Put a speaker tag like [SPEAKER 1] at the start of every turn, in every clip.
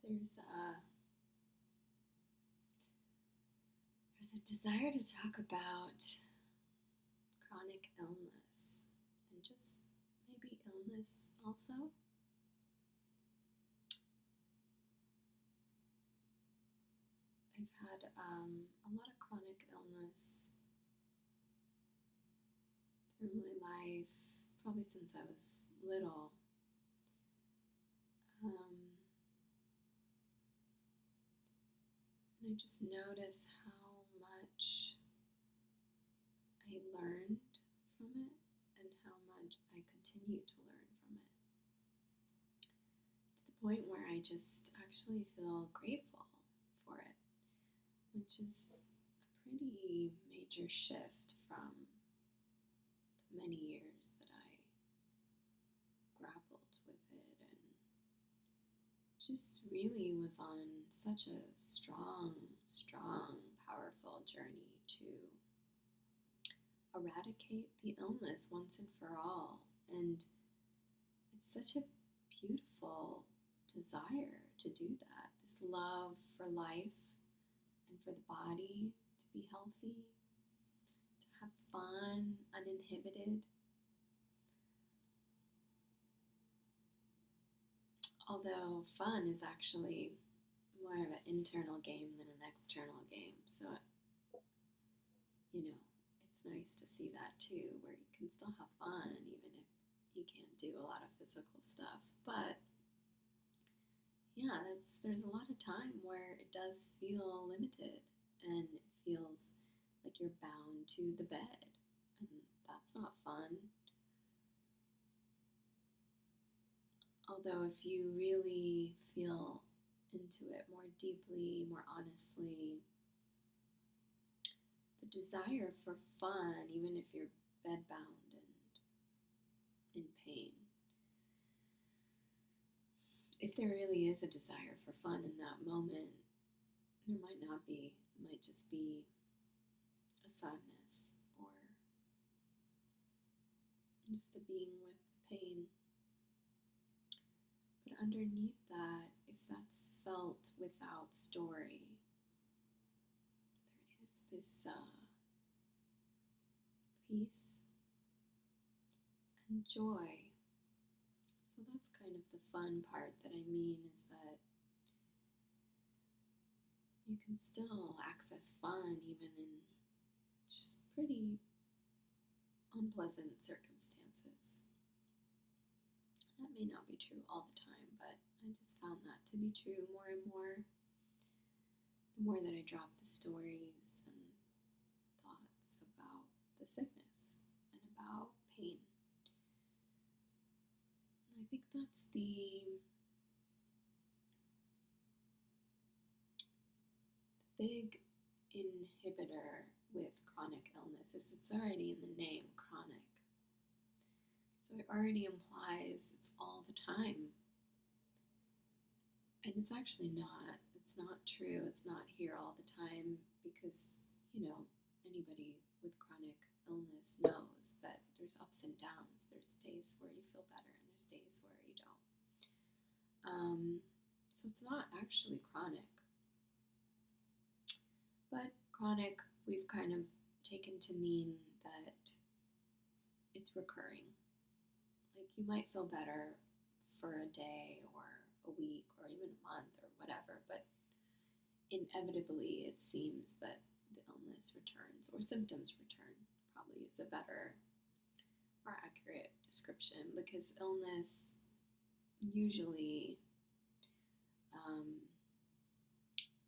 [SPEAKER 1] There's a there's a desire to talk about chronic illness and just maybe illness also. I've had a lot of chronic illness through my life, probably since I was little. Um, and I just notice how much I learned from it and how much I continue to learn from it, to the point where I just actually feel grateful for it, which is a pretty major shift from the many years that I grappled with it and just really was on such a strong, powerful journey to eradicate the illness once and for all. And it's such a beautiful desire to do that. This love for life and for the body to be healthy, to have fun, uninhibited. Although fun is actually more of an internal game than an external game. So, it's nice to see that too, where you can still have fun even if you can't do a lot of physical stuff. But yeah, there's a lot of time where it does feel limited and it feels like you're bound to the bed, and that's not fun. Although, if you really feel into it more deeply, more honestly, the desire for fun, even if you're bedbound and in pain, if there really is a desire for fun in that moment, there might not be. It might just be a sadness or just a being with pain. But underneath that, if that's felt without story, there is this peace and joy. So that's kind of the fun part that I mean, is that you can still access fun even in just pretty unpleasant circumstances. That may not be true all the time, but I just found that to be true more and more the more that I dropped the stories and thoughts about the sickness and about pain. And I think that's the big inhibitor with chronic illness is it's already in the name, chronic. So it already implies it's all the time. And it's actually not. It's not true. It's not here all the time because, anybody with chronic illness knows that there's ups and downs. There's days where you feel better and there's days where you don't. So it's not actually chronic. But chronic, we've kind of taken to mean that it's recurring. Like you might feel better for a day or a week or even a month or whatever, but inevitably it seems that the illness returns or symptoms return, probably is a better, more accurate description, because illness usually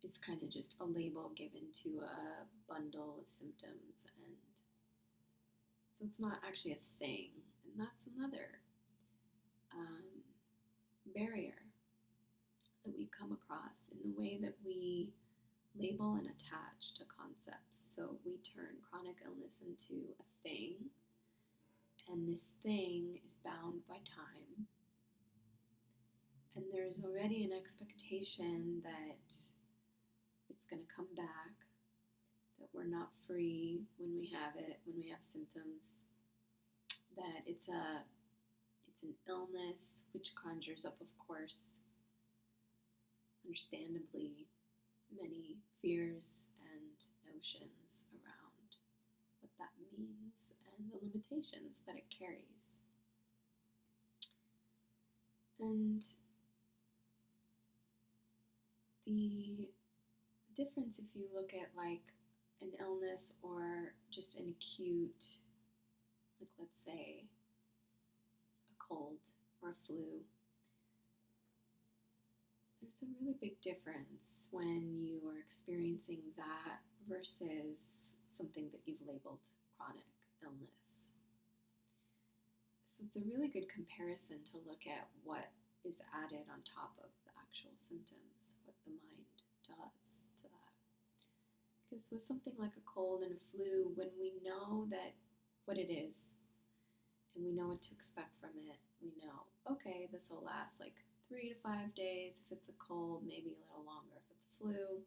[SPEAKER 1] is kind of just a label given to a bundle of symptoms, and so it's not actually a thing. And that's another barrier that we come across in the way that we label and attach to concepts. So we turn chronic illness into a thing, and this thing is bound by time. And there's already an expectation that it's going to come back, that we're not free when we have it, when we have symptoms, that it's an illness, which conjures up, of course, understandably, many fears and notions around what that means and the limitations that it carries. And the difference, if you look at like an illness or just an acute, like let's say a cold or a flu, there's a really big difference when you are experiencing that versus something that you've labeled chronic illness. So it's a really good comparison to look at what is added on top of the actual symptoms, what the mind does to that. Because with something like a cold and a flu, when we know that what it is and we know what to expect from it, we know, okay, this will last like 3 to 5 days if it's a cold, maybe a little longer if it's a flu.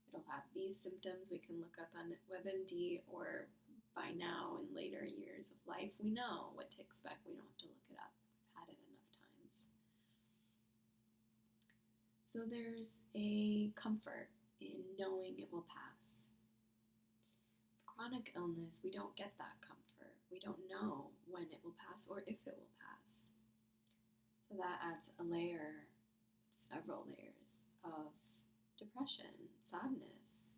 [SPEAKER 1] It'll have these symptoms we can look up on WebMD, or by now in later years of life, we know what to expect. We don't have to look it up. We've had it enough times. So there's a comfort in knowing it will pass. With chronic illness, we don't get that comfort. We don't know when it will pass or if it will pass. So that adds a layer, several layers of depression, sadness,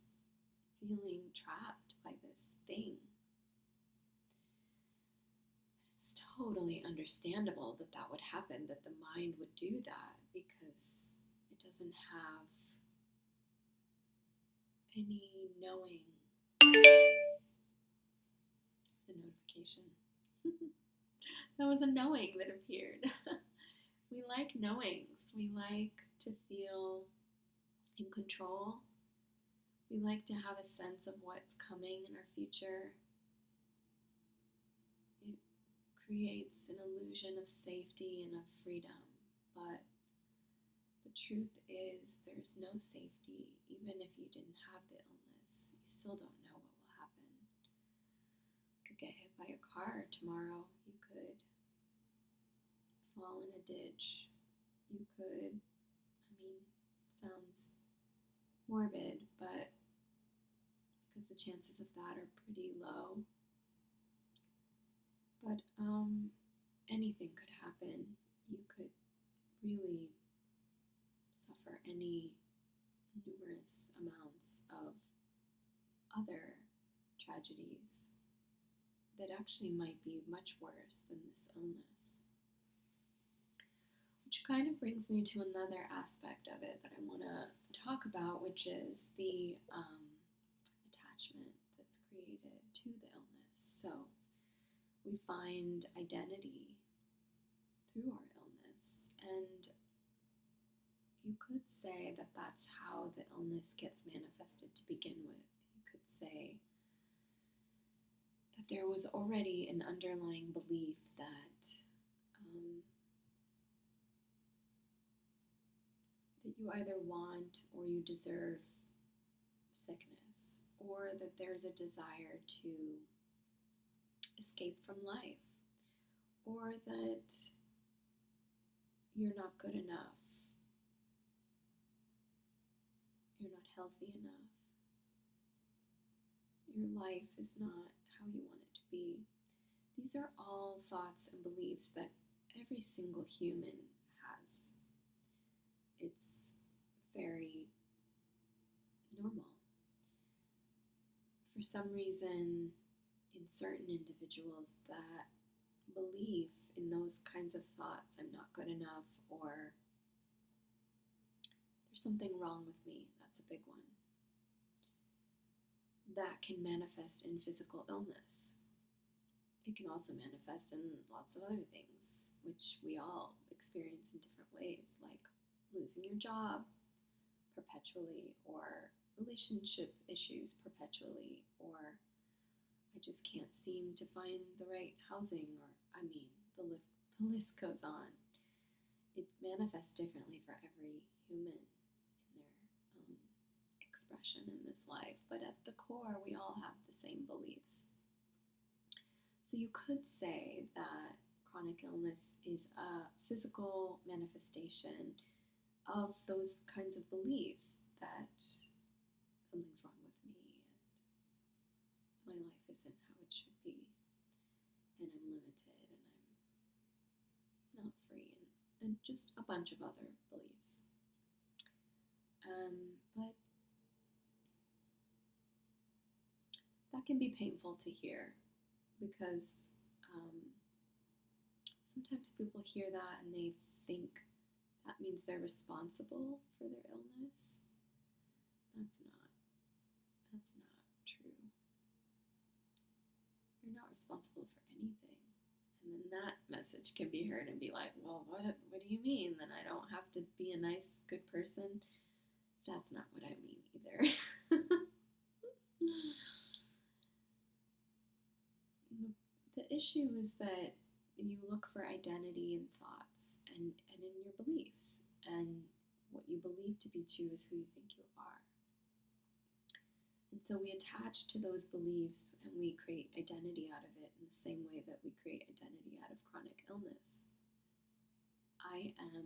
[SPEAKER 1] feeling trapped by this thing. It's totally understandable that that would happen, that the mind would do that, because it doesn't have any knowing. It's a notification. That was a knowing that appeared. We like knowings. We like to feel in control. We like to have a sense of what's coming in our future. It creates an illusion of safety and of freedom, but the truth is there's no safety. Even if you didn't have the illness, you still don't know what will happen. You could get hit by a car tomorrow. You could fall in a ditch. You could, it sounds morbid, but because the chances of that are pretty low. But anything could happen. You could really suffer any numerous amounts of other tragedies that actually might be much worse than this illness. Which kind of brings me to another aspect of it that I want to talk about, which is the attachment that's created to the illness. So we find identity through our illness, and you could say that that's how the illness gets manifested to begin with. You could say that there was already an underlying belief that that you either want or you deserve sickness, or that there's a desire to escape from life, or that you're not good enough, you're not healthy enough, your life is not how you want it to be. These are all thoughts and beliefs that every single human has. It's very normal. For some reason, in certain individuals, that belief in those kinds of thoughts, I'm not good enough, or there's something wrong with me, that's a big one, that can manifest in physical illness. It can also manifest in lots of other things, which we all experience in different ways, like losing your job perpetually, or relationship issues perpetually, or I just can't seem to find the right housing, or the list goes on. It manifests differently for every human in their own expression in this life, but at the core, we all have the same beliefs. So you could say that chronic illness is a physical manifestation of those kinds of beliefs that something's wrong with me and my life isn't how it should be and I'm limited and I'm not free and just a bunch of other beliefs. But that can be painful to hear because sometimes people hear that and they think that means they're responsible for their illness. That's not true. You're not responsible for anything. And then that message can be heard and be like, well, what do you mean? Then I don't have to be a nice, good person? That's not what I mean either. The issue is that you look for identity in thoughts and in your beliefs. And what you believe to be true is who you think you are. And so we attach to those beliefs and we create identity out of it in the same way that we create identity out of chronic illness. I am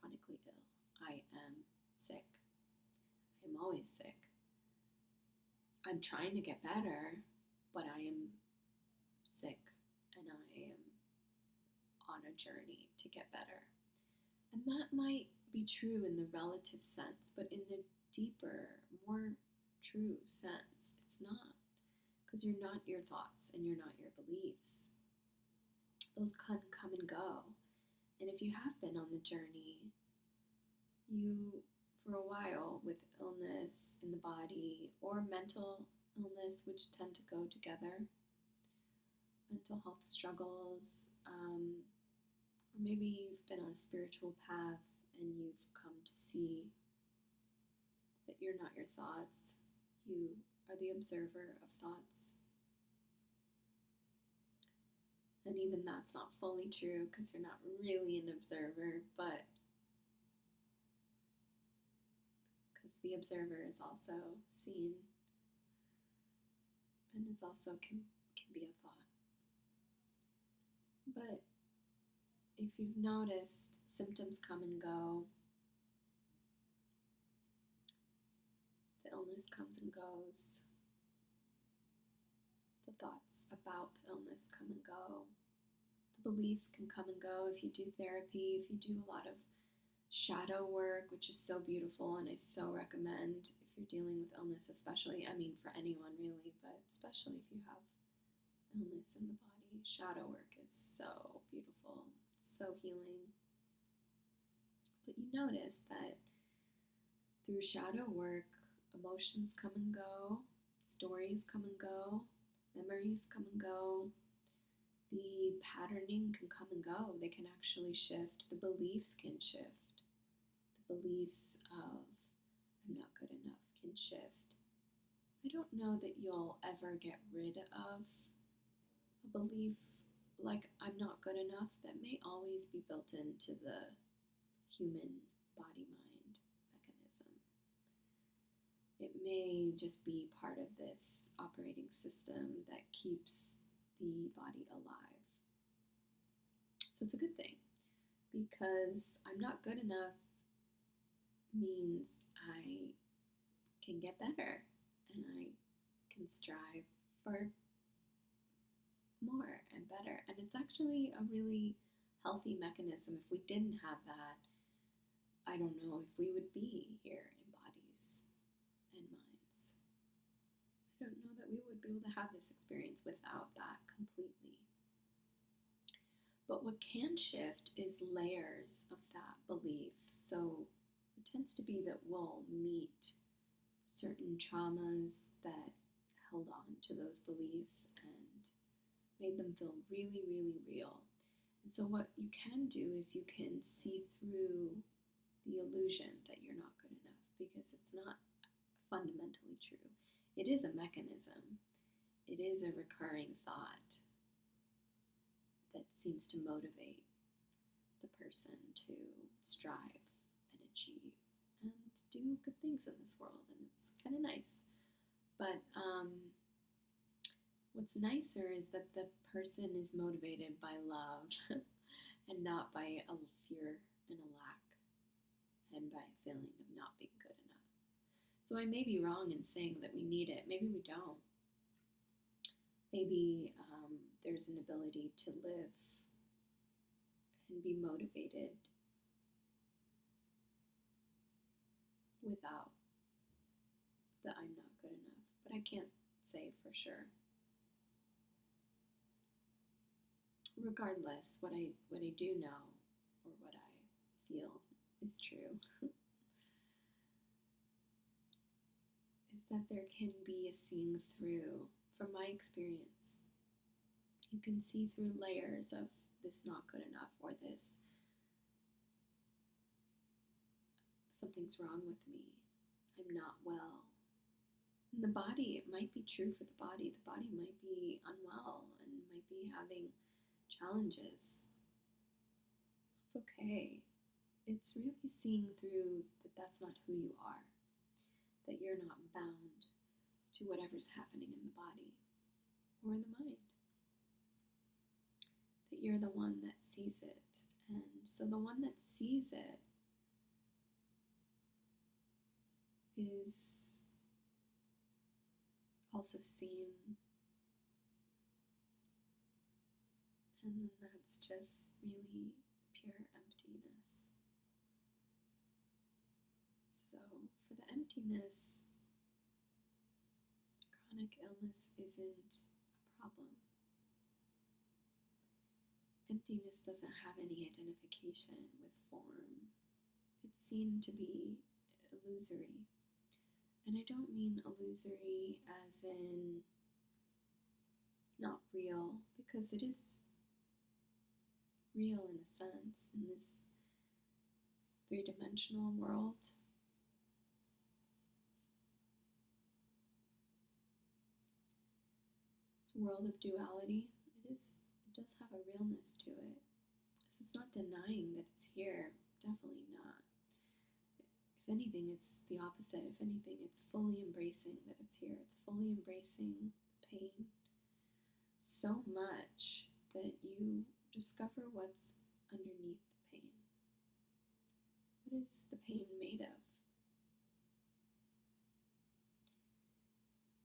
[SPEAKER 1] chronically ill. I am sick. I'm always sick. I'm trying to get better, but I am sick and I am on a journey to get better. And that might be true in the relative sense, but in a deeper, more true sense, it's not. Because you're not your thoughts and you're not your beliefs. Those can come and go. And if you have been on the journey, you, for a while, with illness in the body or mental illness, which tend to go together, mental health struggles, or maybe you've been on a spiritual path and you've come to see that you're not your thoughts, you are the observer of thoughts. And even that's not fully true because you're not really an observer, but because the observer is also seen and is also can be a thought. But if you've noticed symptoms come and go, the illness comes and goes, the thoughts about the illness come and go, the beliefs can come and go if you do therapy, if you do a lot of shadow work, which is so beautiful and I so recommend if you're dealing with illness, especially, I mean for anyone really, but especially if you have illness in the body. Shadow work is so beautiful, so healing. But you notice that through shadow work, emotions come and go, stories come and go, memories come and go, the patterning can come and go. They can actually shift. The beliefs can shift. The beliefs of I'm not good enough can shift. I don't know that you'll ever get rid of a belief like I'm not good enough. That may always be built into the human body-mind mechanism. It may just be part of this operating system that keeps the body alive. So it's a good thing because I'm not good enough means I can get better and I can strive for more and better. And it's actually a really healthy mechanism. If we didn't have that, I don't know if we would be here in bodies and minds. I don't know that we would be able to have this experience without that completely. But what can shift is layers of that belief. So it tends to be that we'll meet certain traumas that held on to those beliefs and made them feel really, really real. And so what you can do is you can see through the illusion that you're not good enough because it's not fundamentally true. It is a mechanism. It is a recurring thought that seems to motivate the person to strive and achieve and do good things in this world, and it's kind of nice. But what's nicer is that the person is motivated by love and not by a fear and a lack. and by a feeling of not being good enough. So I may be wrong in saying that we need it. Maybe we don't. Maybe there's an ability to live and be motivated without the I'm not good enough. But I can't say for sure. Regardless, what I do know, or what I feel is true, is that there can be a seeing through. From my experience, you can see through layers of this not good enough, or this something's wrong with me, I'm not well. In the body, it might be true for the body. The body might be unwell and might be having challenges. It's okay. It's really seeing through that that's not who you are, that you're not bound to whatever's happening in the body or in the mind, that you're the one that sees it. And so the one that sees it is also seen, and then that's just really pure emptiness. So for the emptiness, chronic illness isn't a problem. Emptiness doesn't have any identification with form. It's seen to be illusory. And I don't mean illusory as in not real, because it is real in a sense in this three-dimensional world. This world of duality, it does have a realness to it. So it's not denying that it's here, definitely not. If anything, it's the opposite. If anything, it's fully embracing that it's here. It's fully embracing the pain so much that you discover what's underneath the pain. What is the pain made of?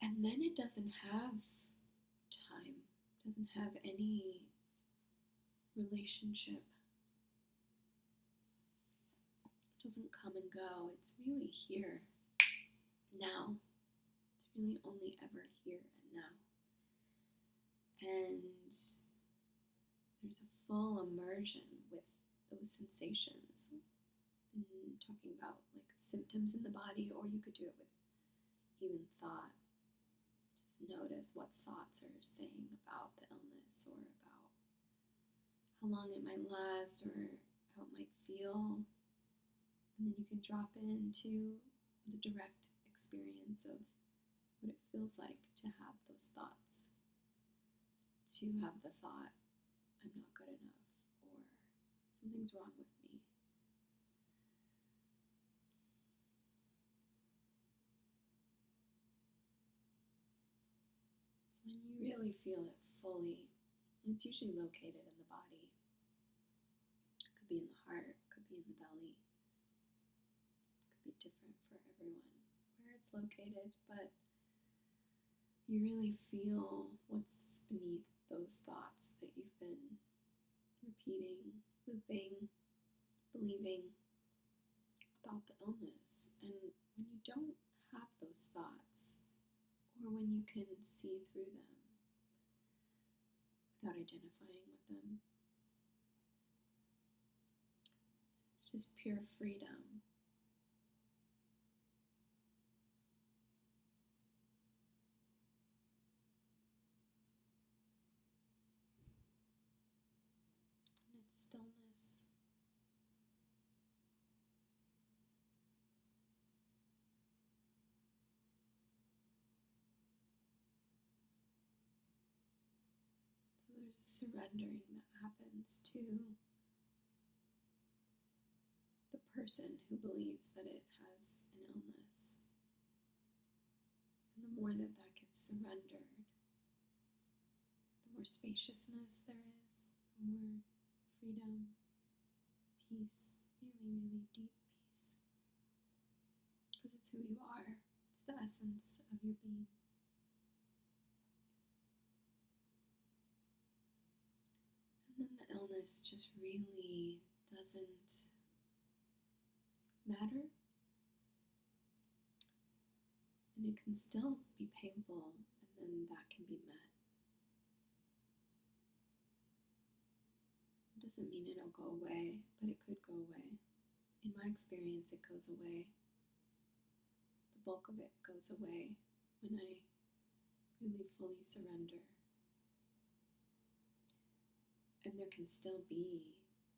[SPEAKER 1] And then it doesn't have time, doesn't have any relationship. It doesn't come and go. It's really here, now. It's really only ever here and now. And there's a full immersion with those sensations. Talking about like symptoms in the body, or you could do it with even thought. Just notice what thoughts are saying about the illness, or about how long it might last, or how it might feel. And then you can drop into the direct experience of what it feels like to have those thoughts. To have the thought, I'm not good enough, or something's wrong with me. So when you really feel it fully, it's usually located in the body. It could be in the heart, it could be in the belly. It could be different for everyone where it's located, but you really feel what's beneath those thoughts that you've been repeating, looping, believing about the illness. And when you don't have those thoughts, or when you can see through them without identifying with them, it's just pure freedom. And it's stillness. So there's a surrendering that happens to the person who believes that it has an illness. And the more that that gets surrendered, the more spaciousness there is, the more freedom, peace, really, really deep peace. It's who you are. It's the essence of your being. And then the illness just really doesn't matter. And it can still be painful, and then that can be met. It doesn't mean it'll go away, but it could go away. In my experience, it goes away. The bulk of it goes away when I really fully surrender. And there can still be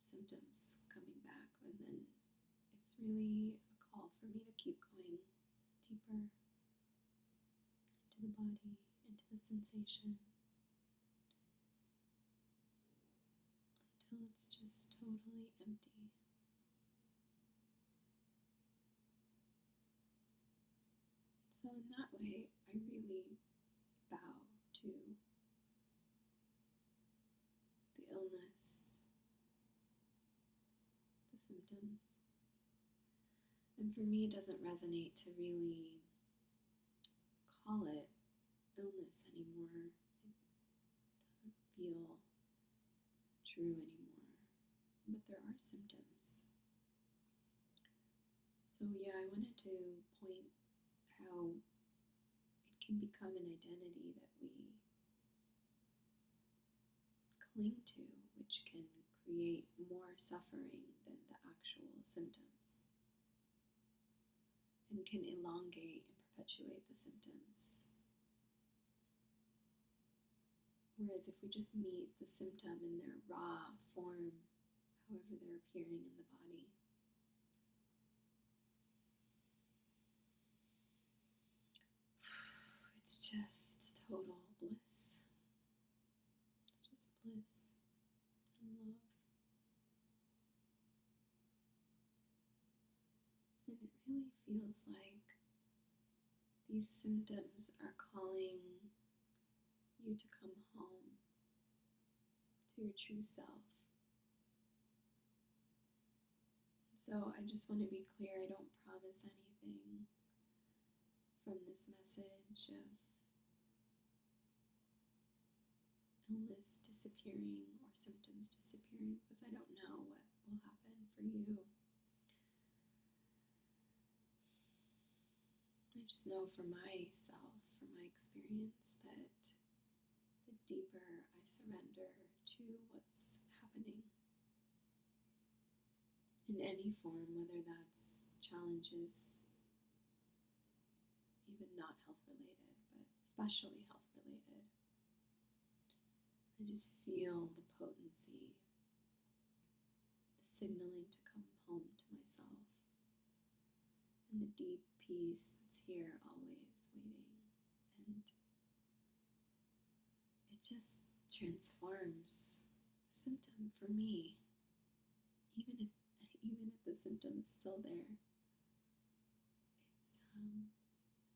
[SPEAKER 1] symptoms coming back, and then it's really a call for me to keep going deeper into the body, into the sensation, until it's just totally empty. So in that way, I really bow to the illness, the symptoms. And for me, it doesn't resonate to really call it illness anymore. It doesn't feel true anymore. But there are symptoms. So yeah, I wanted to point how it can become an identity that we cling to, which can create more suffering than the actual symptoms, and can elongate and perpetuate the symptoms. Whereas if we just meet the symptom in their raw form, however they're appearing in the body, it's just total bliss. It's just bliss and love. And it really feels like these symptoms are calling you to come home to your true self. So I just want to be clear, I don't promise anything from this message of illness disappearing or symptoms disappearing, because I don't know what will happen for you. I just know for myself, for my experience, that the deeper I surrender to what's happening in any form, whether that's challenges, even not health related, but especially health related, I just feel the potency, the signaling to come home to myself, and the deep peace that's here always waiting. And it just transforms the symptom for me. Even if the symptom is still there, it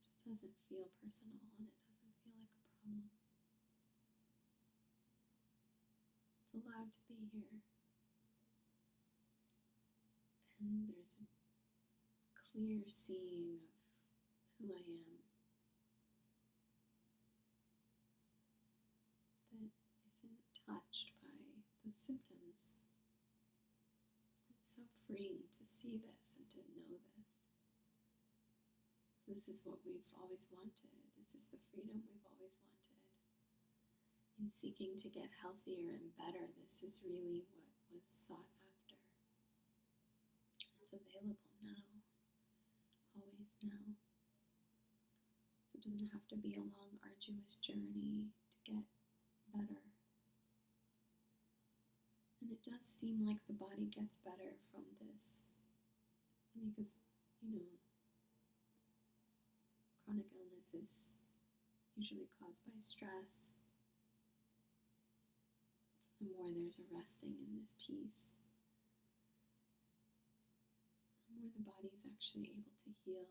[SPEAKER 1] just doesn't feel personal, and it doesn't feel like a problem. It's allowed to be here. And there's a clear seeing of who I am that isn't touched by those symptoms. It's so freeing to see this and to know this. So this is what we've always wanted. This is the freedom we've always wanted. In seeking to get healthier and better, this is really what was sought after. It's available now, always now. So it doesn't have to be a long, arduous journey to get better. And it does seem like the body gets better from this, because, chronic illness is usually caused by stress. So the more there's a resting in this peace, the more the body is actually able to heal.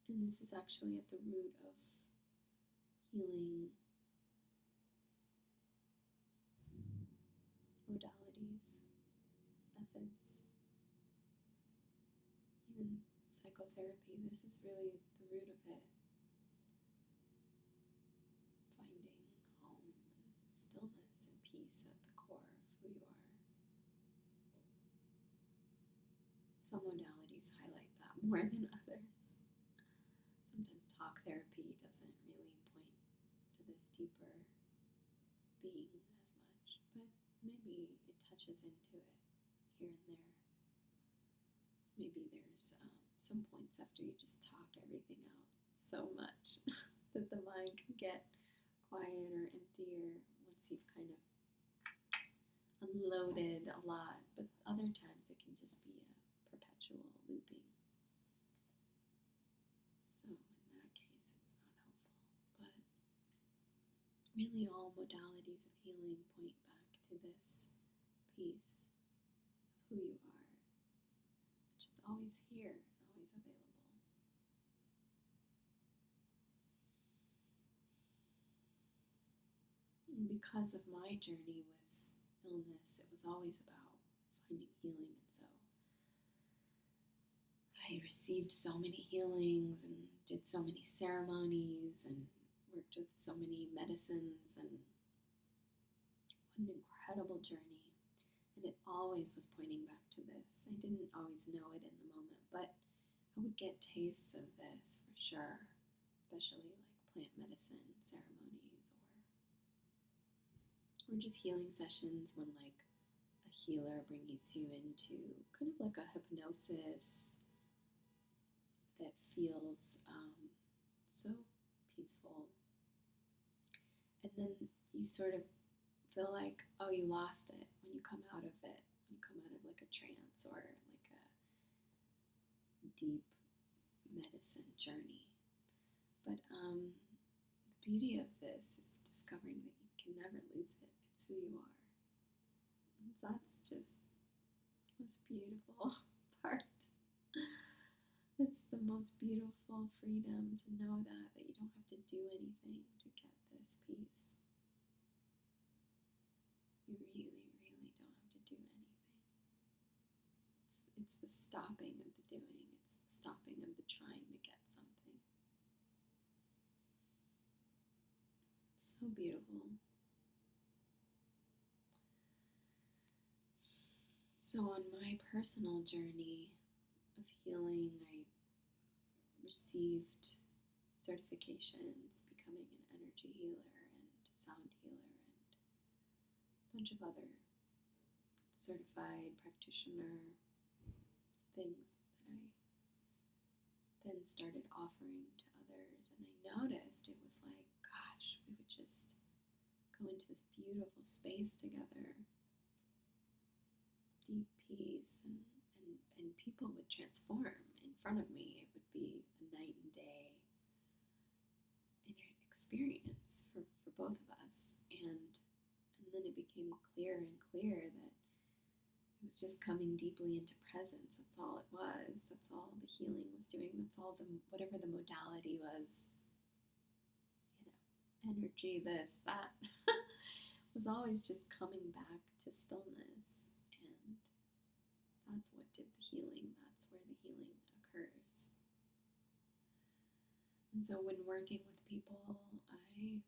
[SPEAKER 1] And this is actually at the root of healing modalities, methods, even psychotherapy. therapy, this is really the root of it. Finding home and stillness and peace at the core of who you are. Some modalities highlight that more than others. Sometimes talk therapy doesn't really point to this deeper being as much, but maybe it touches into it here and there. So maybe there's some points after you just talk everything out so much that the mind can get quiet or emptier once you've kind of unloaded a lot, but other times it can just be a perpetual looping. So in that case, it's not helpful. But really, all modalities of healing point back to this piece of who you are, which is always here and always available. And because of my journey with illness, it was always about finding healing. And so I received so many healings and did so many ceremonies and worked with so many medicines, and what an incredible journey. And it always was pointing back to this. I didn't always know it in the moment, but I would get tastes of this for sure, especially like plant medicine ceremonies or just healing sessions when like a healer brings you into kind of like a hypnosis that feels so peaceful. And then you sort of feel like, oh, you lost it when you come out of it, when you come out of like a trance or like a deep medicine journey. But the beauty of this is discovering that you can never lose it. It's who you are. And that's just the most beautiful part. It's the most beautiful freedom to know that you don't have to do anything to get this peace. You really, really don't have to do anything. It's the stopping of the doing. It's the stopping of the trying to get something. It's so beautiful. So on my personal journey of healing, I received certifications, becoming an energy healer and sound healer and a bunch of other certified practitioner things that I then started offering to others. And I noticed it was like, gosh, we would just go into this beautiful space together, deep peace, and people would transform in front of me. It would be a night and day experience for both of us. And then it became clearer and clearer that it was just coming deeply into presence. That's all it was. That's all the healing was doing. That's all whatever the modality was, energy, this, that, was always just coming back to stillness. And that's what did the healing. That's where the healing occurs. And so when working with people, I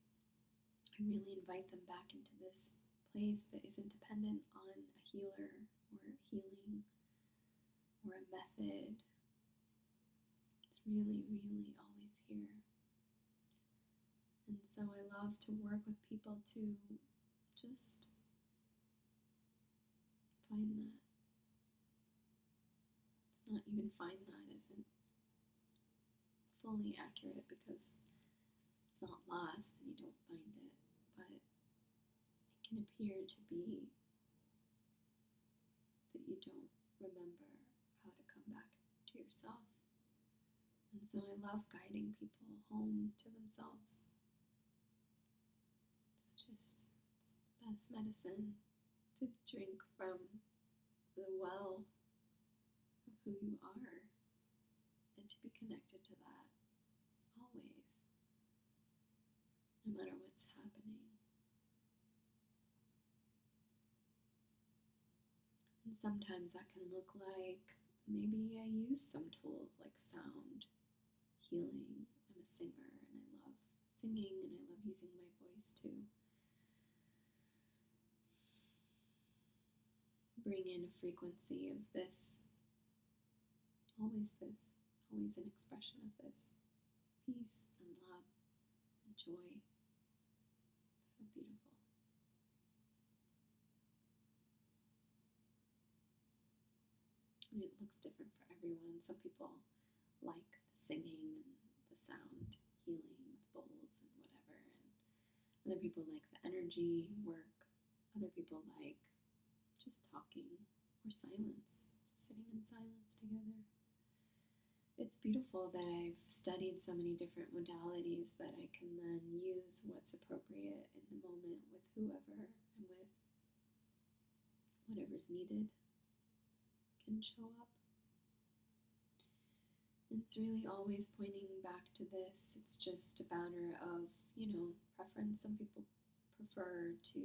[SPEAKER 1] really invite them back into this place that isn't dependent on a healer or healing or a method. It's really, really always here. And so I love to work with people to just find that. It's not even find that isn't fully accurate because it's not lost and you don't find it, but it can appear to be that you don't remember how to come back to yourself. And so I love guiding people home to themselves. It's the best medicine to drink from the well of who you are and to be connected to that always, no matter what's happening. And sometimes that can look like maybe I use some tools like sound healing. I'm a singer and I love singing and I love using my voice to bring in a frequency of this, always an expression of this peace and love and joy. So beautiful. And it looks different for everyone. Some people like the singing and the sound healing with bowls and whatever, and other people like the energy work. Other people like just talking or silence, just sitting in silence together. It's beautiful that I've studied so many different modalities that I can then use what's appropriate in the moment with whoever I'm with. Whatever's needed can show up. It's really always pointing back to this. It's just a matter of, preference. Some people prefer to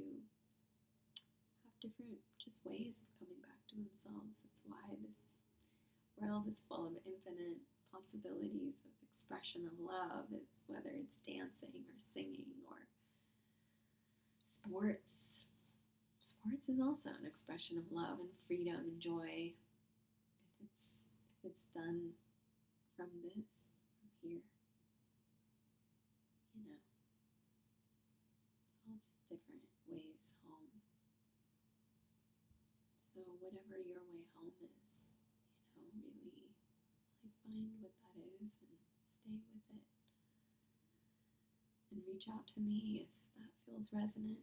[SPEAKER 1] have different just ways of coming back to themselves. That's why this world is full of infinite possibilities of expression of love. It's whether it's dancing or singing or sports. Sports is also an expression of love and freedom and joy. If it's done from this, from here, it's all just different ways home. So whatever your way home is, really find what that is and stay with it. And reach out to me if that feels resonant.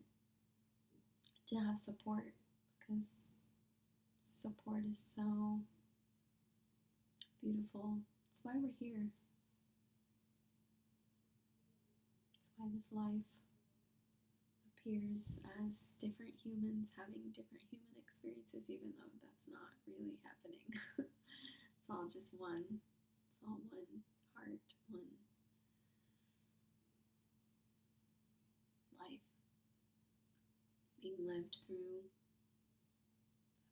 [SPEAKER 1] To have support, because support is so beautiful. It's why we're here. It's why this life appears as different humans having different human experiences, even though that's not really happening. It's all just one. It's all one heart, one life being lived through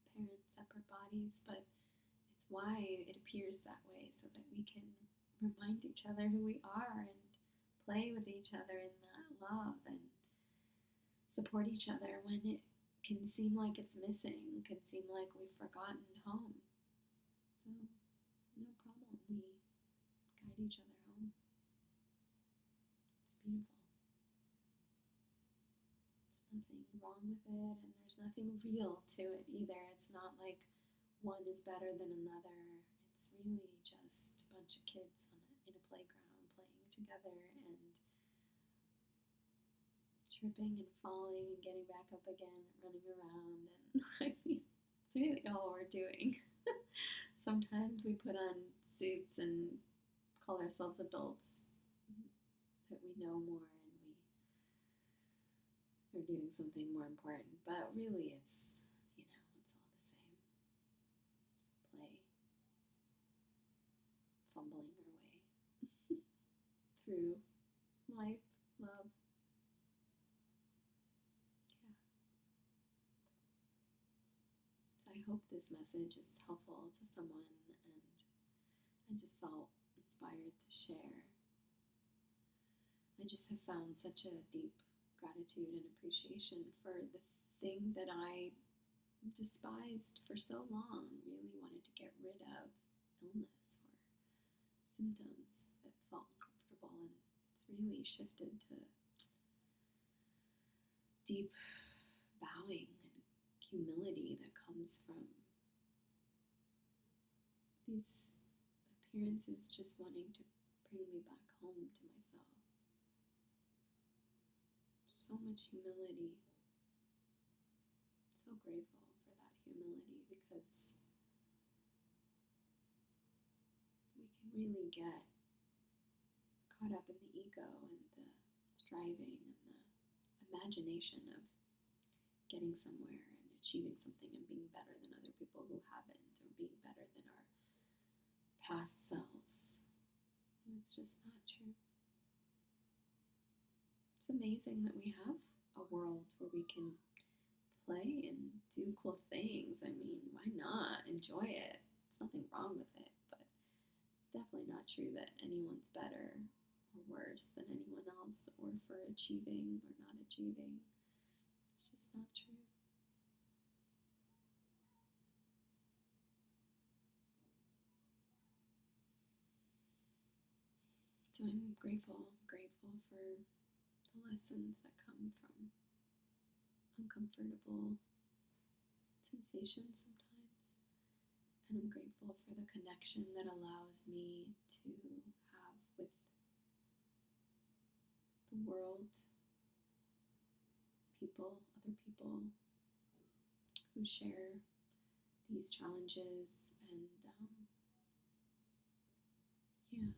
[SPEAKER 1] apparent separate bodies, but it's why it appears that way, so that we can remind each other who we are and play with each other in that love and support each other when it can seem like it's missing, can seem like we've forgotten home. So, no problem. We guide each other home. It's beautiful. There's nothing wrong with it, and there's nothing real to it either. It's not like one is better than another. It's really just a bunch of kids in a playground playing together and tripping and falling and getting back up again and running around. And I mean, it's really all we're doing. Sometimes we put on suits and call ourselves adults, that we know more and we're doing something more important. But really it's, it's all the same. Just play, fumbling our way through life, love. Yeah. So I hope this message is helpful to someone, and I just felt inspired to share. I just have found such a deep gratitude and appreciation for the thing that I despised for so long, really wanted to get rid of, illness or symptoms that felt uncomfortable, and it's really shifted to deep bowing and humility that comes from these appearances just wanting to bring me back home to myself. So much humility. So grateful for that humility, because we can really get caught up in the ego and the striving and the imagination of getting somewhere and achieving something and being better than other people who haven't, or being better than our past selves. And it's just not true. It's amazing that we have a world where we can play and do cool things. I mean, why not? Enjoy it. It's There's nothing wrong with it, but it's definitely not true that anyone's better or worse than anyone else, or for achieving or not achieving. It's just not true. So I'm grateful for the lessons that come from uncomfortable sensations sometimes. And I'm grateful for the connection that allows me to have with the world, other people who share these challenges. And yeah,